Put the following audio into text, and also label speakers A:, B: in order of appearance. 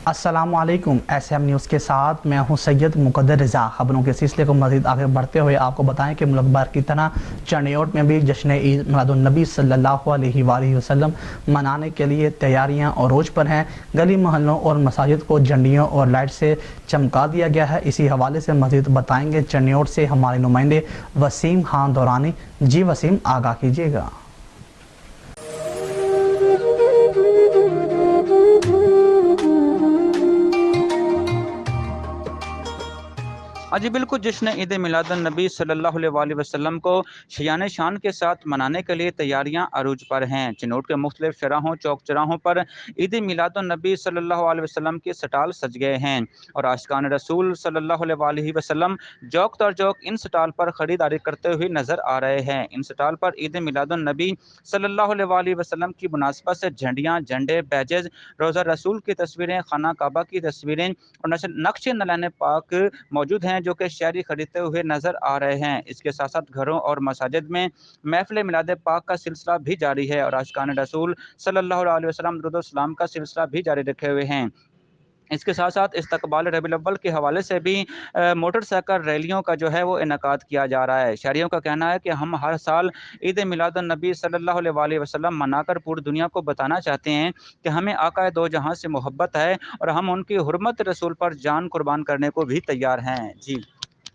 A: अस्सलाम वालेकुम। SM news के साथ मैं हूं सैयद मुकद्दर रज़ा। खबरों के सिलसिले को मज़ीद आगे बढ़ते हुए आपको बताएं कि मुल्क भर की तरह चंडीगढ़ में भी जश्न ईद मिलादुन्नबी सल्लल्लाहु अलैहि वसल्लम मनाने के लिए तैयारियां अरोज पर हैं। गली मोहल्लों और मसाजिद को झंडियों और लाइट से चमका दिया गया है। इसी हवाले से मज़ीद बताएंगे चंडीगढ़ से हमारे नुमाइंदे वसीम खान दौरानी। जी वसीम, आगाह कीजिएगा।
B: जी बिल्कुल, जश्न ईद मिलादुन्नबी सल्लल्लाहु अलैहि वसल्लम को शयान शान के साथ मनाने के लिए तैयारियां अरूज पर हैं। चिनोट के मुख्तलिफ शराहों चौक चौराहों पर ईद मिलादुन्नबी सल्लल्लाहु अलैहि वसल्लम के स्टाल सज गए हैं और आशिकान रसूल सल्लल्लाहु अलैहि वसल्लम जौक तर जौक इन स्टाल पर खरीदारी करते हुए नजर आ रहे हैं। इन स्टाल पर ईद मिलादुन्नबी सल्लल्लाहु अलैहि वसल्लम की मुनासबत से झंडियाँ, झंडे, बैजेज, रोज़ा रसूल की तस्वीरें, खाना काबा की तस्वीरें और नक्शे नलाने पाक मौजूद हैं जो कि शहरी खरीदते हुए नजर आ रहे हैं। इसके साथ साथ घरों और मसाजिद में महफिल मिलाद पाक का सिलसिला भी जारी है और आशिकान रसूल सल्लल्लाहु अलैहि वसल्लम दुरूद व सलाम का सिलसिला भी जारी रखे हुए हैं। इसके साथ साथ इस्तकबाल रबीउल अव्वल के हवाले से भी मोटरसाइकिल रैलियों का जो है वो इनकाद किया जा रहा है। शहरियों का कहना है कि हम हर साल ईद मिलादुन्नबी सल्लल्लाहु अलैहि वसल्लम मनाकर पूरी दुनिया को बताना चाहते हैं कि हमें आका दो जहां से मोहब्बत है और हम उनकी हुर्मत रसूल पर जान कुर्बान करने को भी तैयार हैं। जी।